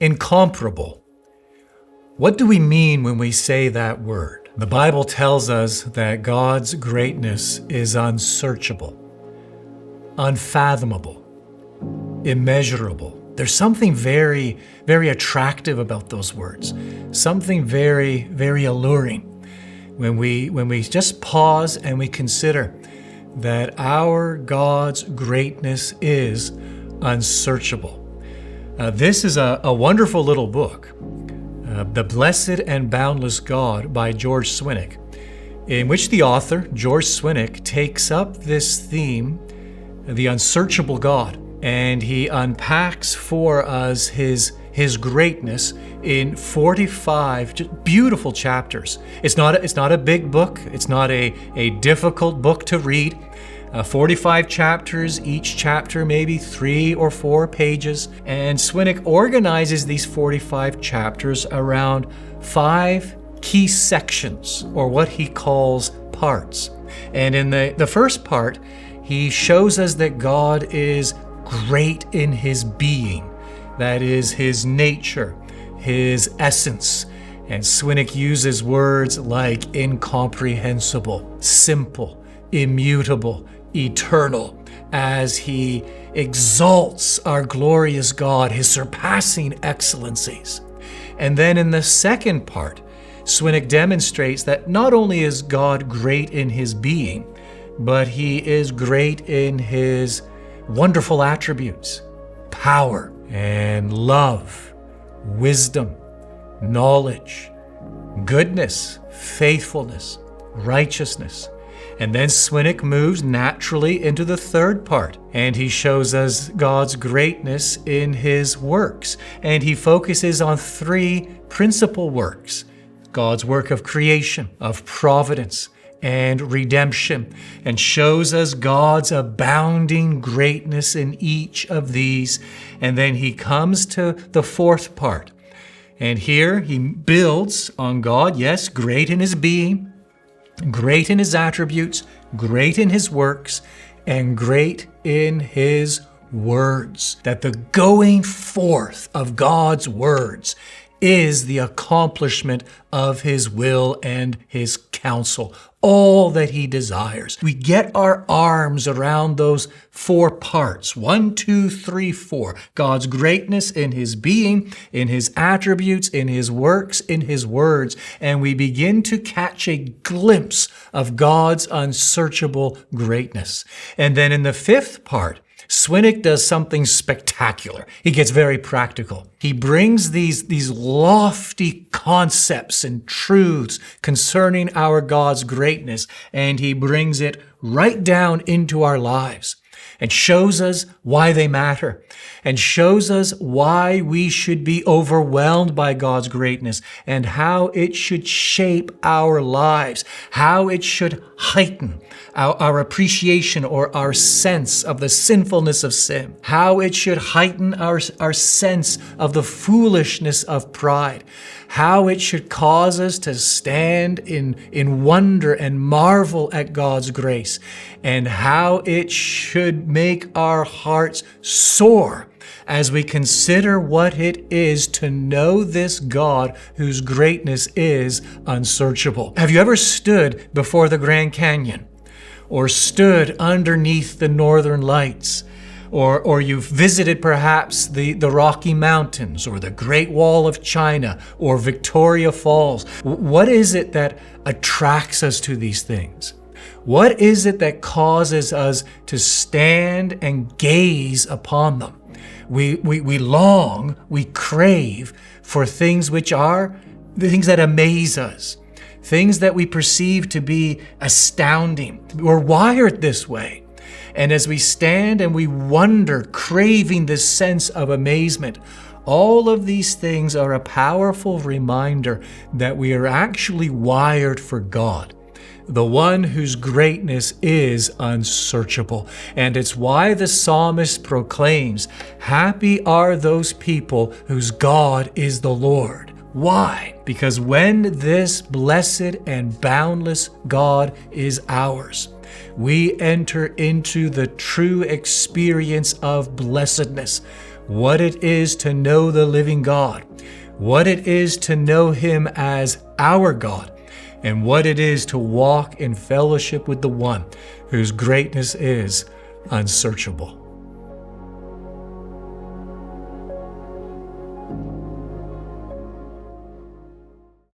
Incomparable. What do we mean when we say that word? The Bible tells us that God's greatness is unsearchable, unfathomable, immeasurable. There's something very, very attractive about those words, something very, very alluring when we just pause and we consider that our God's greatness is unsearchable. This is a wonderful little book, The Blessed and Boundless God by George Swinnock, in which the author, George Swinnock, takes up this theme, the unsearchable God, and he unpacks for us his greatness in 45 beautiful chapters. It's not a big book. It's not a difficult book to read. 45 chapters, each chapter maybe 3 or 4 pages. And Swinnock organizes these 45 chapters around 5 key sections, or what he calls parts. And in the first part, he shows us that God is great in his being. That is his nature, his essence. And Swinnock uses words like incomprehensible, simple, immutable, eternal, as he exalts our glorious God, his surpassing excellencies. And then in the second part, Swinnock demonstrates that not only is God great in his being, but he is great in his wonderful attributes, power and love, wisdom, knowledge, goodness, faithfulness, righteousness. And then Swinnock moves naturally into the third part, and he shows us God's greatness in his works. And he focuses on 3 principal works: God's work of creation, of providence, and redemption, and shows us God's abounding greatness in each of these. And then he comes to the fourth part. And here he builds on God, yes, great in his being, great in his attributes, great in his works, and great in his words. That the going forth of God's words is the accomplishment of his will and his counsel, all that he desires. We get our arms around those 4 parts. 1, 2, 3, 4. God's greatness in his being, in his attributes, in his works, in his words. And we begin to catch a glimpse of God's unsearchable greatness. And then in the 5th part, Swinnock does something spectacular. He gets very practical. He brings these lofty concepts and truths concerning our God's greatness, and he brings it right down into our lives and shows us why they matter, and shows us why we should be overwhelmed by God's greatness, and how it should shape our lives, how it should heighten our appreciation or our sense of the sinfulness of sin, how it should heighten our sense of the foolishness of pride, how it should cause us to stand in wonder and marvel at God's grace, and how it should make our hearts soar as we consider what it is to know this God whose greatness is unsearchable. Have you ever stood before the Grand Canyon, or stood underneath the Northern Lights, or you've visited perhaps the Rocky Mountains, or the Great Wall of China, or Victoria Falls? What is it that attracts us to these things? What is it that causes us to stand and gaze upon them? We long, we crave for things which are the things that amaze us, things that we perceive to be astounding. We're wired this way. And as we stand and we wonder, craving this sense of amazement, all of these things are a powerful reminder that we are actually wired for God, the one whose greatness is unsearchable. And it's why the psalmist proclaims, "Happy are those people whose God is the Lord." Why? Because when this blessed and boundless God is ours, we enter into the true experience of blessedness, what it is to know the living God, what it is to know Him as our God, and what it is to walk in fellowship with the one whose greatness is unsearchable.